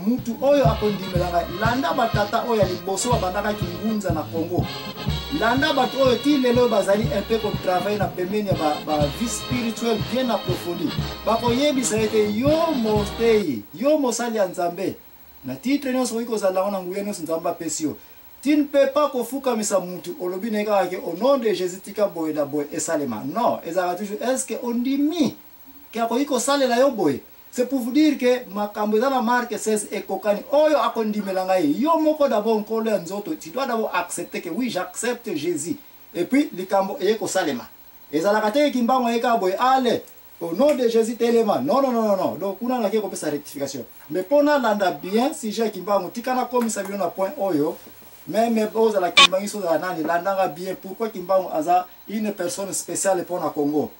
mutu oyo akondimelanga landa batata oyo liboso bandaka kingunza na Congo landa bato oyo ti lelo bazali un peu ko travailler na pembeni ya ba vie spirituelle bien approfondie bakoyebisa ete yo mostei yo mosali ya Nzambe na titre nyonso iko zala na nguye nyonso Nzamba pesio tu ne peux pas kofukamisa mutu olobi neka ke au nom de Jésus tika boye da boye esalema non ezaka toujours est-ce que on dimi ke akoiko salela yo boye. C'est pour vous dire que makambo dans la marque 16 et kokani oyo akondimelanga yo moko d'abord nkolo ya nzoto tu dois d'abord accepter que oui j'accepte Jésus et puis likambo eko salema ezalaka te kimbango eka boy ale au nom de Jésus telema non donc kuna na ke kopesa rectification mais pona landa bien si j'ai kimbango tikana komisa bino na point oyo même boza la kimbango so za nani landanga bien pourquoi kimbango aza une personne spéciale pour na Congo.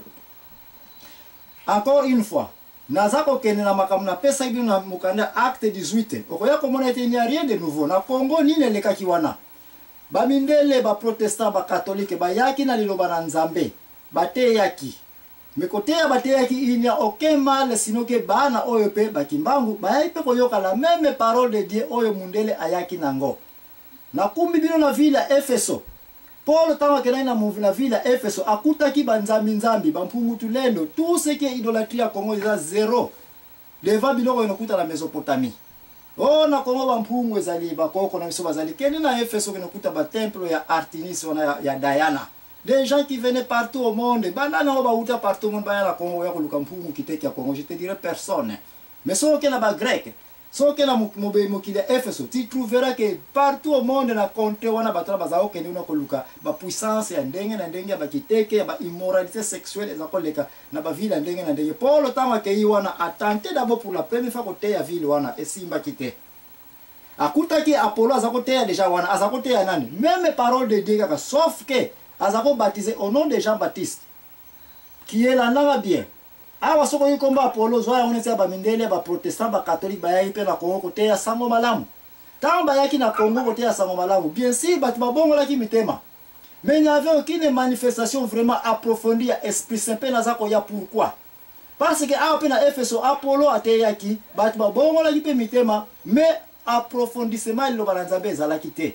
Encore une fois nazako kene na makamu na pesa bino na mukanda acte 18 okoya komona ete il n'y a rien de nouveau na Congo nini lekaki wana bamindele ba protestant ba catholique ba yaki na liloba na Nzambe bate yaki mekote ya bate yaki il n'y a aucun mal sinon que bana oyo pe bakimbangu ba ipe koyoka la même parole de Dieu oyo mundele ayaki nango na kumbi bino na ville ya Efeso. Paul tanga kena na mouvi na ville ya Efeso akutaki banzambi nzambi bampungu tulendo tout ce qui est idolâtrie à Congo est zéro devant biloko enokuta la Mésopotamie. Oh na Congo bampungu ezali bakoko na biso bazali kene na Efeso enokuta ba temple ya Artemis wana ya Diana. Des gens qui venaient partout au monde banana ba uta partout au monde ba na Congo ya koluka mpungu kiteki ya Congo je te dirais personne. Mais so kena ba grec so que na mokili ya Efeso tu trouveras que partout au monde na konte wana batala bazao kende una koluka ba puissance ya ndenge na ndenge ba kiteke ya ba immoralité sexuelle ezakoleka na ba ville ndenge na ndenge. Paul tama ke yi wana a tenté d'abord pour la première fois côté ya ville wana esimba kite akutaki Apollo azakote ya déjà wana azakote ya nani même parole de Dieu kaka sauf que azako baptisé au nom de Jean-Baptiste qui est là là bien. Awa soko yikomba Apollo zoya onetse ba mindele ba protestant ba catholique ba yayi pe na Congo kote ya sango malamu. Tamba yaki na Congo kote ya sango malamu. Bien sûr batu babongo la ki mitema. Mais il n'y avait aucune manifestation vraiment approfondie à Esprit Saint pe na zako ya pourquoi? Parce que awa pe na Efeso Apollo ate yaki batu babongo la ki pe mitema mais approfondissement il lo balanzabe za la kite.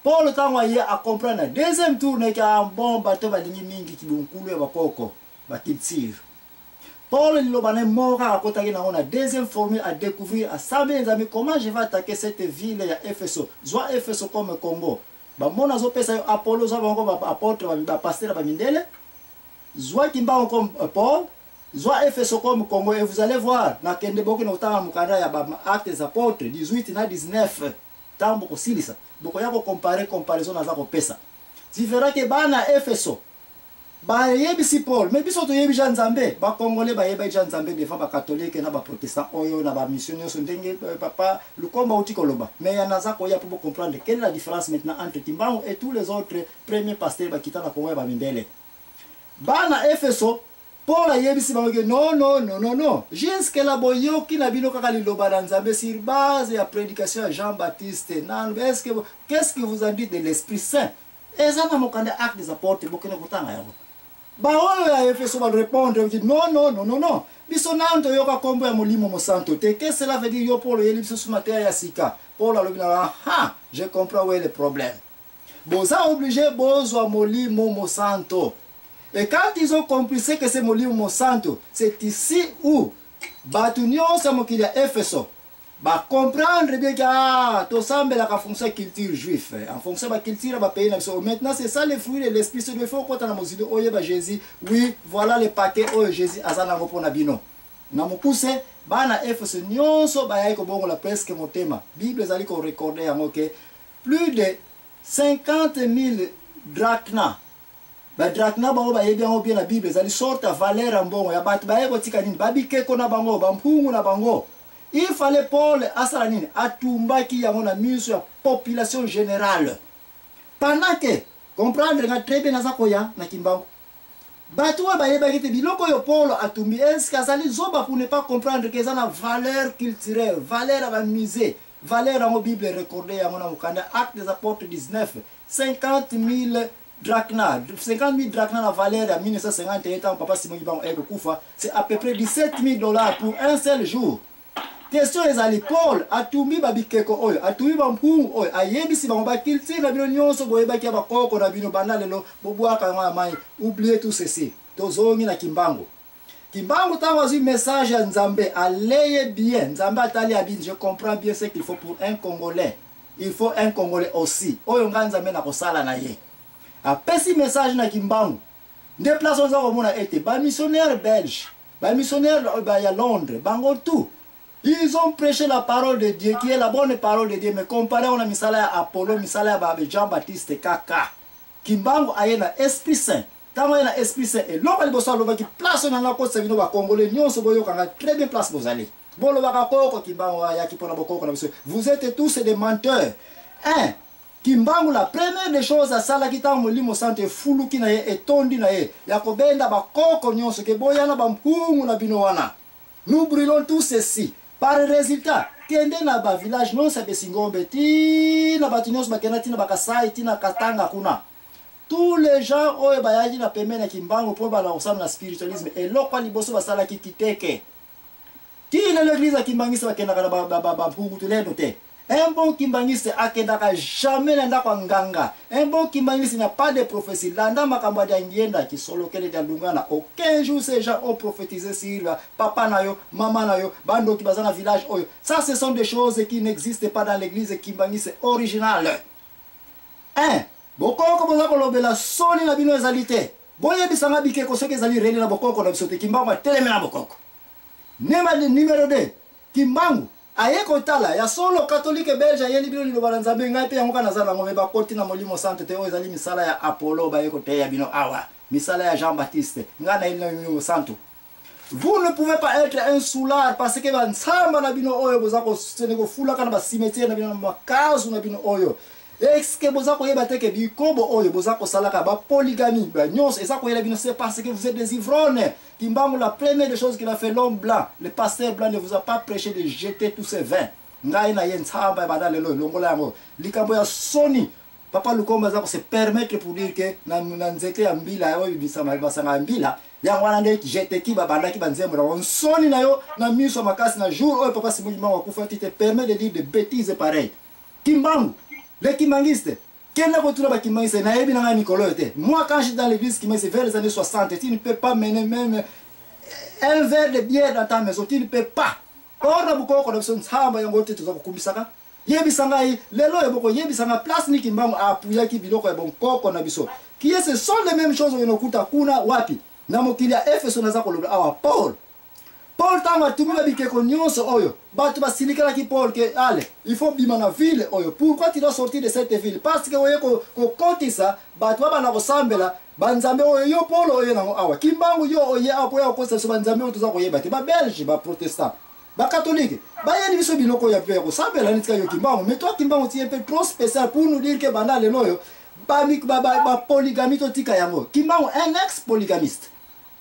Paul tangwa ye a comprendre deuxième tour ne ka bon bato ba lingi mingi kibunkulu ya bakoko ba kiltire. Paul Lobane mora à côté na on a deuxième formule à découvrir à savoir les amis comment je vais attaquer cette ville ya Efeso. Soit Efeso comme Congo. Ba mona zo pesa Apollo zo bango ba apôtre ba pasteur ba mindele. Soit kimba comme Paul, soit Efeso comme Congo et vous allez voir na kende boko na utama mukanda ya ba actes des apôtres 18 na 19 tambo ko silisa. Boko yako comparer comparaison na za ko pesa. Tu verras que bana Efeso ba yebisi Paul mais biso to yebi Jean Nzambe ba congolais ba yeba Jean Nzambe devant ba catholique na ba protestant oyo na ba missionnaire so ndenge papa lukomba utikoloba mais yanaza ko ya pour comprendre quelle est la différence maintenant entre Timbangu et tous les autres premiers pasteurs ba kitana Congo ba mindele bana Efeso Paul a yebisi ba que non jusque la boyo ki na bino kaka liloba na Nzambe sur base ya prédication à Jean-Baptiste nan qu'est-ce que vous en dites de l'Esprit Saint et ça na mokanda acte des apôtres bokene kutanga yako. Ba oyo ya Efeso va répondre non biso nanto yoka kombo ya molimo mosanto te que cela veut dire yo Paul yeli biso sumate ya sika Paul alobina je comprends où est le problème boza obligé bozwa molimo mosanto et quand ils ont compris que c'est molimo mosanto c'est ici où batunyo sa mokili ya Efeso ba comprendre bien que to sambela ka fonction culture juif en fonction ba culture ba pays na biso maintenant c'est ça les fruits de l'esprit se doit faut kota na mozido oye ba Jésus oui voilà le paquet oye Jésus azana ngopo na bino na mukuse bana Efeso nyonso ba yako bongo la presque motema Bible ezali ko recorder yango que plus de 50 000 drachna ba drachna ba ba yebi yango bien la Bible ezali sorte valeur mbongo ya bat ba yeko tika nini babike ko na bango ba mpungu na bango. Il fallait Paul Asalanine atumbaki ya mona miso ya population générale. Pendant que comprendre nga très bien nazakoya na kimbangu. Batuwa bayeba kite biloko yo Paul atumbi est-ce qu'azali zoba pour ne pas comprendre que ça na valeur culturelle, valeur à musée, valeur en Bible recordée ya mona mukanda acte des apôtres 19 50 000 drachna 50 000 drachna la valeur à 1951 papa Simon Ibango eko kufa c'est à peu près $17 000 pour un seul jour. question ezali Paul atumbi babikeko oyo atumbi bampungu oyo ayebisi bango bakiltire na bino nyonso boyebaki bakoko na bino banda lelo bobwaka yango ya mai. Oubliez tout ceci. Tozongi na Kimbangu. Kimbangu tango azwi message ya Nzambe aleye bien. Nzambe atali abin. Je comprends bien ce qu'il faut pour un Congolais. Il faut un Congolais aussi. Oyo nga Nzambe na kosala na ye. Apesi message na Kimbangu. Déplacement za komona ete ba missionnaire belge, ba missionnaire ya Londres, bango tout. Ils ont prêché la parole de Dieu qui est la bonne parole de Dieu, mais comparé on a misala ya Apollo, misala ya Jean-Baptiste Kaka. Kimbangu aye na Esprit Saint. Tango aye na Esprit Saint et l'homme alibosa loba ki place na na ko sevino ba Congolais nyonso boyo kanga très bien place bozali. Bolo ba koko Kimbangu ya ki pona bokoko na biso. Vous êtes tous des menteurs. Hein? Kimbangu la première des choses à sala kita molimo sante fuluki na ye etondi na ye ya kobenda bakoko nyonso ke boyana bampungu na bino wana. Nous brûlons tout ceci. Par résultat, kende na ba village non sa besingombe ti na batinyos bakena ti na bakasai ti na katanga kuna. Tous les gens oyo bayaji na pembe na Kimbangu po ba na osana na spiritualisme et lokwa liboso basala ki kiteke. Ti na l'église ya Kimbangisa bakena kana bampungu to lendo te. Un bon Kimbangiste akedaka jamais nenda kwa nganga. Un bon Kimbangiste n'a pas de prophétie. Landa makambo ya ngienda kisolo kele ya lungana. Aucun jour ces gens ont prophétisé sur papa nayo, maman nayo, bando ki bazana village oyo. Ça ce sont des choses qui n'existent pas dans l'église Kimbangiste originale. Hein? Bokoko boza kolobela soni na bino ezalite. Boye bisanga bikeko soki ezali reli na bokoko na bisote Kimbangu teleme na bokoko. Nema numéro 2. Kimbangu aye kotala ya solo catholique belge yeli bino lilo bana Nzambe ngai pe yango kana zana ngome ba koti na molimo santé te oyo ezali misala ya Apollo ba yeko te ya bino awa misala ya Jean-Baptiste ngana ili na molimo santo. Vous ne pouvez pas être un soulard parce que ba nsamba na bino oyo bozako seneko fula kana ba cimetière na bino makazu na bino oyo. Est-ce que bozako yeba te ke bikobo oyo bozako salaka ba polygamie ba nyonso ezako yela bino c'est parce que vous êtes des ivrognes. Kimbangu, la première des choses qu'il a fait, l'homme blanc, le pasteur blanc ne vous a pas prêché de jeter tous ces vins. Ngai na yen tsamba ba dalelo longola ngo likambo ya soni papa Lukomba za se permettre pour dire que na nzete ya mbila oyo bisama basanga mbila ya ngwana nde jete ki babanda ki banzembo na soni na yo na miso makasi na jour oyo papa Simulima wa kufa te permet de dire des bêtises pareilles. Kimbangu, les Kimbangiste Kena kotura ba Kimbangiste na yebi na nga Nicolo te. Moi quand j'étais dans l'église Kimbangiste vers les années 60, tu ne peux pas mener même un verre de bière dans ta maison, tu ne peux pas. Or na bukoko na son tsamba yango te tuza kukumbisaka. Yebi sanga lelo yeboko yebi sanga place ni Kimbangu apuya ki biloko ya bonkoko na biso. Qui ce sont les mêmes choses yonokuta kuna wapi. Na mokili ya Efeso na za koloba awa Paul. Paul tanga tumba bikeko nyonso oyo. Batu basilikala ki Paul ke ale, il faut bima na ville oyo. Pourquoi tu dois sortir de cette ville? Parce que oyo ko kotisa batu baba na kosambela banzambe oyo yo Paul oyo na awa. Kimbangu yo oye apo ya kosa so banzambe oyo toza koyeba te ba Belge ba protestant. Ba catholique. Ba yeli biso biloko ya pe ko sambela nitika yo Kimbangu. Mais toi Kimbangu tu es un peu trop spécial pour nous dire que banda le loyo ba polygamie to tika yango. Kimbangu un ex-polygamiste.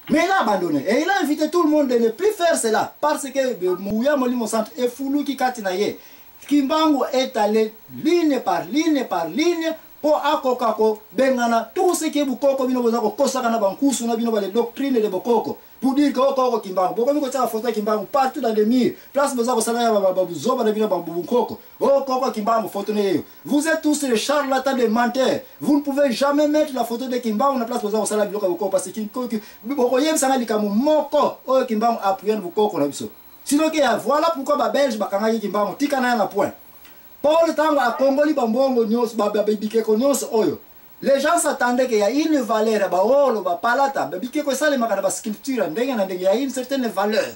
Mais il a abandonné. Et il a invité tout le monde de ne plus faire cela. Parce que Mouya Molimo Centre est foulou qui katinaye. Kimbangu est allé ligne par ligne par ligne pour akokako bengana tout ce qui est bukoko bino bozako kosaka na bankusu na bino ba les doctrines de bokoko. Pour dire que okoko Kimbangu. Boko ko tsa photo Kimbangu partout dans les murs. Place bozako sala ya babuzoba na bino bambukoko. Okoko Kimbangu photo ne. Vous êtes tous des charlatans, des menteurs. Vous ne pouvez jamais mettre la photo de Kimbangu na place bozako sala biloko bokoko parce que boko yem sanga likamu moko oyo Kimbangu appuyer bukoko na biso. Sinon que voilà pourquoi ba Belge bakanga Kimbangu tika na na point. Paul tango a Congoli bambongo nyos ba bikeko nyos oyo. Les gens s'attendaient qu'il y a une valeur ba olo ba palata ba bikeko sale makana ba sculpture ndenge na ndenge il y a une certaine valeur.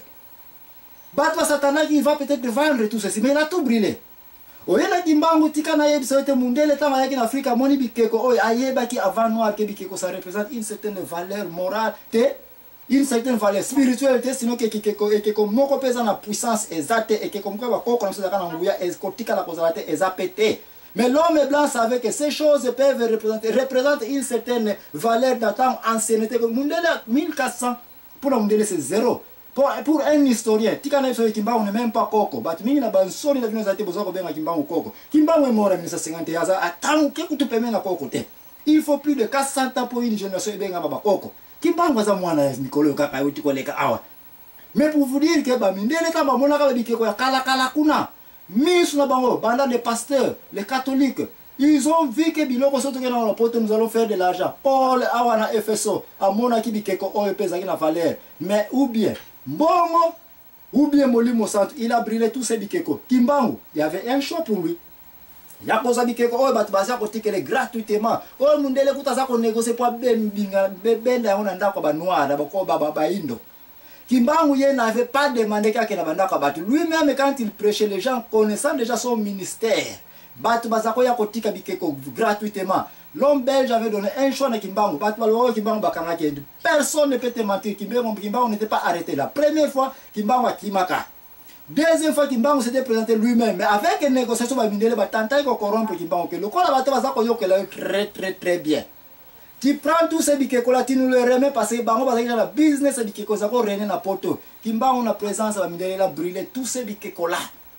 Batwa satana qui va peut-être vendre tout ceci mais il a tout brûlé. Oyela Kimbangu tika na yebisa yote mundele tama yaki na Afrika moni bikeko oyo ayeba ki avant noir ke bikeko ça représente une certaine valeur morale te une certaine valeur spirituelle sinon que comme moko pesa na puissance exacte et que comme quoi ba koko na sala kana nguya eskotika la kozalate ezapete. Mais l'homme blanc savait que ces choses peuvent représenter une certaine valeur d'attente ancienneté. Mundele 1400 pour Mundele c'est zéro. Pour un historien, tika na so Kimbangu ne même pas koko. But mingi na bansoni na bino zate bozako benga Kimbangu koko. Kimbangu est mort en 1950 yaza atangu ke kutupeme na koko te. Il faut plus de 400 ans pour une génération benga baba koko. Kimbangu za mwana Nicolo kaka yuti koleka awa. Mais pour vous dire que Bamindele ta bamona ka bikeko ya kala kuna. Misu na bango, banda les pasteurs, les catholiques, ils ont vu que biloko soto ke na la poto nous allons faire de l'argent. Paul awana FSO, amona ki bikeko o pesa ki na valeur. Mais ou bien mbongo ou bien Molimo Santo, il a brûlé tous ces bikeko. Kimbangu, il y avait un choix pour lui. Yakoza bikeko o batu baza ko tikele gratuitement. O mundele kutaza ko négocier pour benda ona ndako ba noir ba baba indo. Kimbangu ye n'avait pas demandé qu'à kena bandaka batu. Lui-même quand il prêchait les gens connaissant déjà son ministère. Batu bazako ya ko tika bikeko gratuitement. L'homme belge avait donné un choix à Kimbangu. Batu balo Kimbangu bakanga kende. Personne ne peut te mentir. Kimbangu n'était pas arrêté. La première fois Kimbangu a kimaka. Deuxième fois Kimbangu s'était présenté lui-même, mais avec une négociation Bamindele batanta ko corrompre Kimbangu que le kola batu bazako yo kela très bien. Tu prends tous ces bikeko là, tu nous les remets parce que bango bazaki na business bikeko zako rené na poto. Kimbangu na présence Bamindele la brûler tous ces bikeko là.